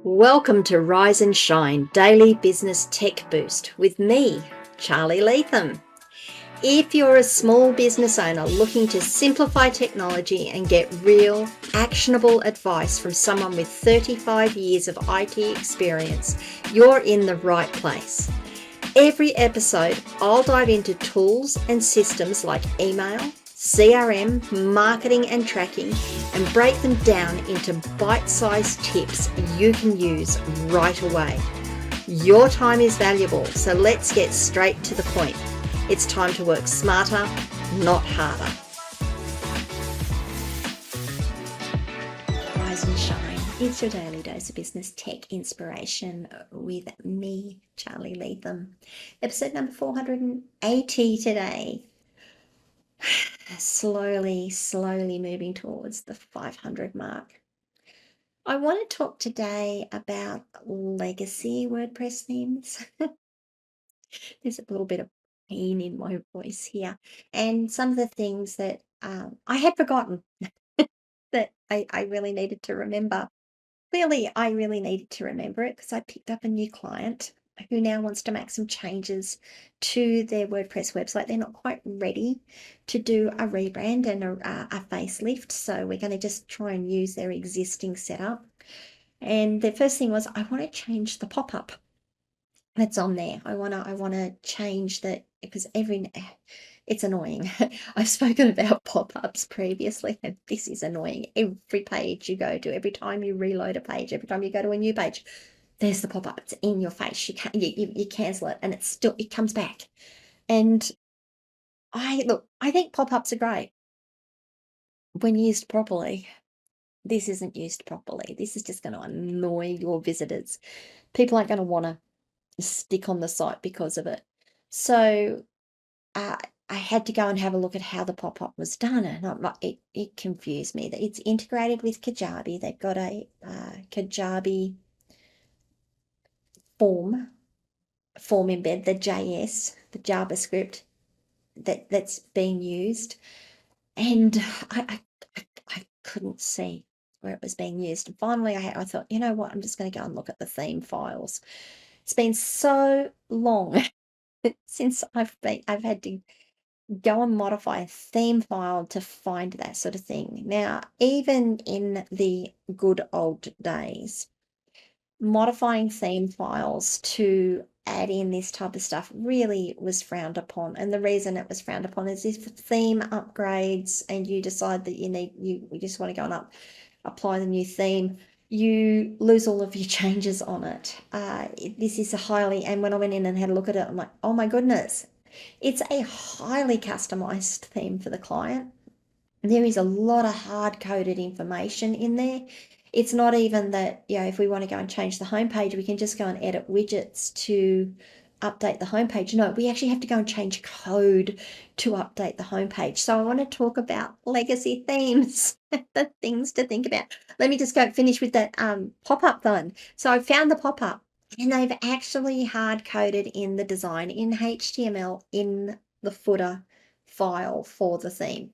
Welcome to Rise and Shine Daily Business Tech Boost with me, Charlie Latham. If you're a small business owner looking to simplify technology and get real, actionable advice from someone with 35 years of IT experience, you're in the right place. Every episode, I'll dive into tools and systems like email, CRM, marketing and tracking, and break them down into bite-sized tips you can use right away. Your time is valuable, so let's get straight to the point. It's time to work smarter, not harder. Rise and shine. It's your daily dose of business tech inspiration with me, Charlie Latham. Episode number 480 today. Slowly moving towards the 500 mark. I want to talk today about legacy WordPress themes. There's a little bit of pain in my voice here, and some of the things that I had forgotten that I really needed to remember. Clearly, I really needed to remember it because I picked up a new client who now wants to make some changes to their WordPress website. They're not quite ready to do a rebrand and a facelift, so we're going to just try and use their existing setup. And the first thing was, I want to change the pop-up that's on there. I want to change that because it's annoying. I've spoken about pop-ups previously, and this is annoying. Every page you go to, every time you reload a page, every time you go to a new page, there's the pop-up. It's in your face. You can't you cancel it, and it comes back. And I think pop-ups are great when used properly. This isn't used properly. This is just going to annoy your visitors. People aren't going to want to stick on the site because of it. So uh, I had to go and have a look at how the pop-up was done, and it confused me. That it's integrated with Kajabi. They've got a Kajabi form embed, the JS, the JavaScript that's being used, and I couldn't see where it was being used. And finally, I thought, you know what? I'm just going to go and look at the theme files. It's been so long since I've had to go and modify a theme file to find that sort of thing. Now, even in the good old days, modifying theme files to add in this type of stuff really was frowned upon. And the reason it was frowned upon is if theme upgrades and you decide that you just want to go and apply the new theme, you lose all of your changes on it. This is and when I went in and had a look at it, I'm like, oh my goodness, it's a highly customized theme for the client. There is a lot of hard-coded information in there. It's not even that, if we want to go and change the homepage, we can just go and edit widgets to update the homepage. No, we actually have to go and change code to update the homepage. So I want to talk about legacy themes, the things to think about. Let me just go finish with that pop-up then. So I found the pop-up, and they've actually hard-coded in the design in HTML in the footer file for the theme.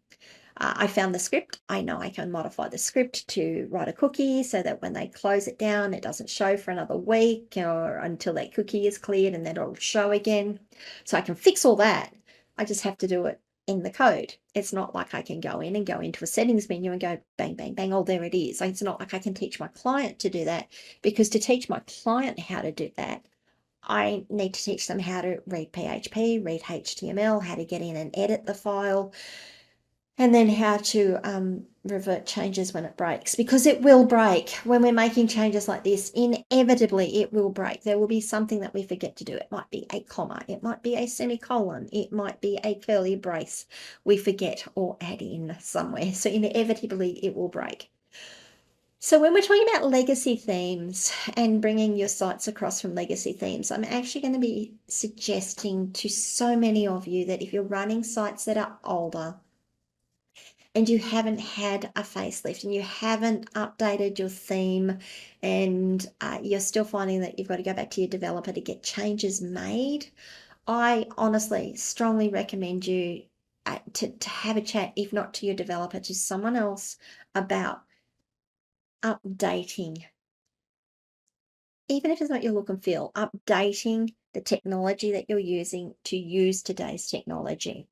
I found the script. I know I can modify the script to write a cookie so that when they close it down, it doesn't show for another week or until that cookie is cleared, and then it'll show again. So I can fix all that. I just have to do it in the code. It's not like I can go into a settings menu and go bang, bang, bang. Oh, there it is. It's not like I can teach my client to do that, because to teach my client how to do that, I need to teach them how to read PHP, read HTML, how to get in and edit the file, and then how to revert changes when it breaks, because it will break. When we're making changes like this, inevitably it will break. There will be something that we forget to do. It might be a comma, it might be a semicolon, it might be a curly brace we forget or add in somewhere. So inevitably it will break. So when we're talking about legacy themes and bringing your sites across from legacy themes, I'm actually going to be suggesting to so many of you that if you're running sites that are older, and you haven't had a facelift and you haven't updated your theme, and you're still finding that you've got to go back to your developer to get changes made, I honestly strongly recommend you to have a chat, if not to your developer, to someone else, about updating even if it's not your look and feel, updating the technology that you're using to use today's technology.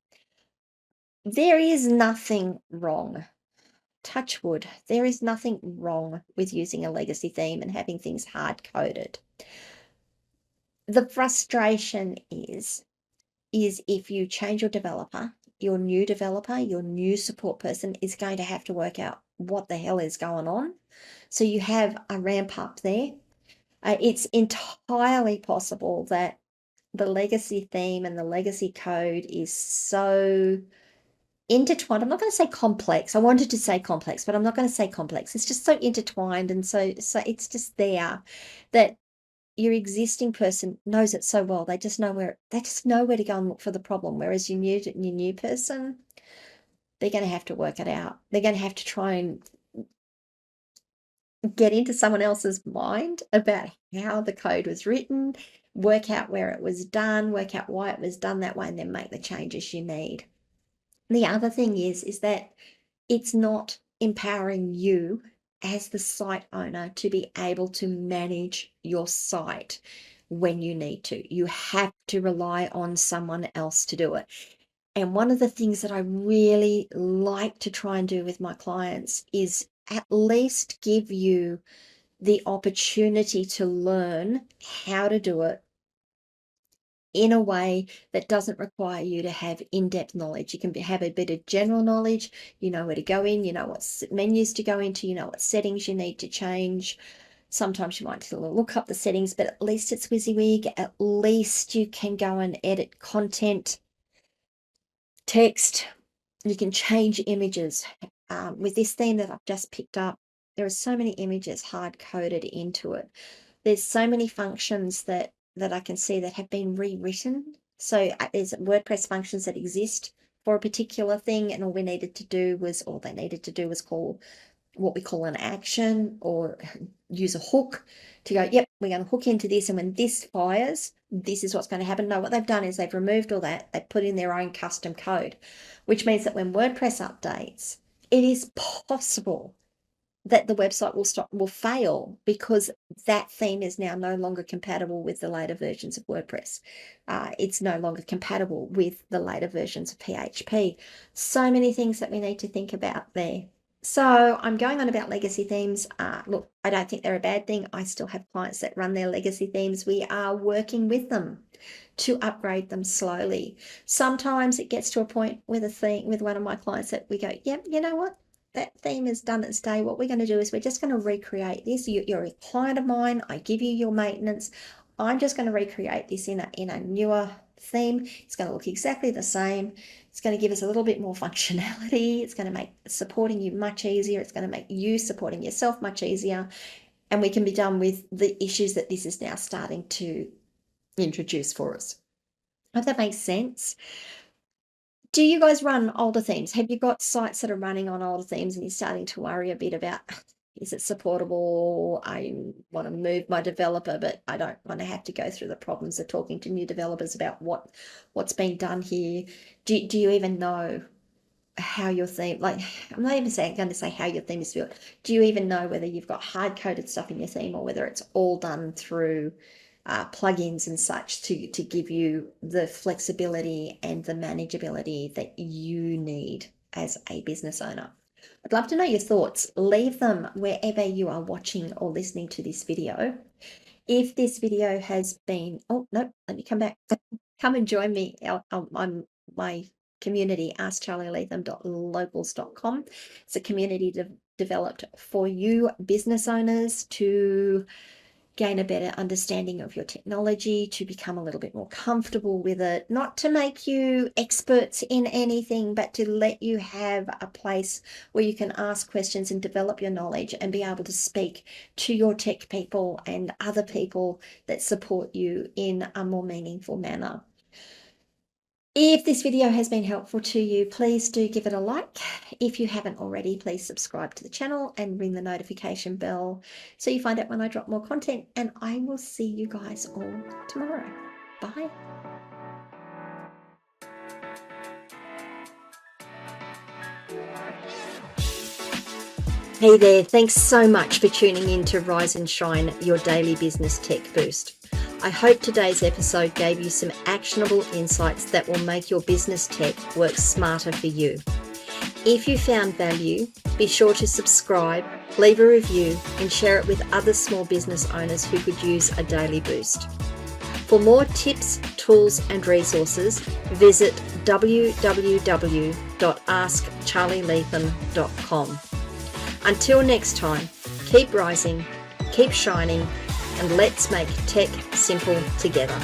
There is nothing wrong, touch wood, there is nothing wrong with using a legacy theme and having things hard coded. The frustration is if you change your developer, your new support person is going to have to work out what the hell is going on. So you have a ramp up there. It's entirely possible that the legacy theme and the legacy code is so intertwined. I'm not going to say complex. I wanted to say complex, but I'm not going to say complex. It's just so intertwined, and so it's just there that your existing person knows it so well. They just know where to go and look for the problem. Whereas your new person, they're going to have to work it out. They're going to have to try and get into someone else's mind about how the code was written, work out where it was done, work out why it was done that way, and then make the changes you need. The other thing is that it's not empowering you as the site owner to be able to manage your site when you need to. You have to rely on someone else to do it. And one of the things that I really like to try and do with my clients is at least give you the opportunity to learn how to do it in a way that doesn't require you to have in-depth knowledge. You can have a bit of general knowledge, you know where to go in, you know what menus to go into, you know what settings you need to change. Sometimes you might look up the settings, but at least it's WYSIWYG. At least you can go and edit content, text. You can change images. With this theme that I've just picked up, there are so many images hard-coded into it. There's so many functions that I can see that have been rewritten. So there's WordPress functions that exist for a particular thing, and all they needed to do was call what we call an action or use a hook to go, yep, we're going to hook into this, and when this fires, this is what's going to happen. No, what they've done is they've removed all that. They've put in their own custom code, which means that when WordPress updates, it is possible that the website will fail because that theme is now no longer compatible with the later versions of WordPress. It's no longer compatible with the later versions of PHP. So many things that we need to think about there. So I'm going on about legacy themes. Look, I don't think they're a bad thing. I still have clients that run their legacy themes. We are working with them to upgrade them slowly. Sometimes it gets to a point with one of my clients that we go, yep, you know what? That theme is done its day. What we're going to do is we're just going to recreate this. You're a client of mine. I give you your maintenance. I'm just going to recreate this in a newer theme. It's going to look exactly the same. It's going to give us a little bit more functionality. It's going to make supporting you much easier. It's going to make you supporting yourself much easier. And we can be done with the issues that this is now starting to introduce for us. I hope that makes sense. Do you guys run older themes? Have you got sites that are running on older themes and you're starting to worry a bit about, is it supportable? I want to move my developer, but I don't want to have to go through the problems of talking to new developers about what's been done here. Do you even know how your theme, like, I'm not even going to say how your theme is built. Do you even know whether you've got hard-coded stuff in your theme or whether it's all done through plugins and such to give you the flexibility and the manageability that you need as a business owner? I'd love to know your thoughts. Leave them wherever you are watching or listening to this video. If this video has been, oh, no, let me come back. Come and join me on my community, askcharlylatham.locals.com. It's a community developed for you business owners to gain a better understanding of your technology, to become a little bit more comfortable with it, not to make you experts in anything, but to let you have a place where you can ask questions and develop your knowledge and be able to speak to your tech people and other people that support you in a more meaningful manner. If this video has been helpful to you, please do give it a like. If you haven't already, please subscribe to the channel and ring the notification bell so you find out when I drop more content, and I will see you guys all tomorrow. Bye. Hey there, thanks so much for tuning in to Rise and Shine, your daily business tech boost. I hope today's episode gave you some actionable insights that will make your business tech work smarter for you. If you found value, be sure to subscribe, leave a review, and share it with other small business owners who could use a daily boost. For more tips, tools, and resources, visit www.askcharlylethan.com. Until next time, keep rising, keep shining, and let's make tech simple together.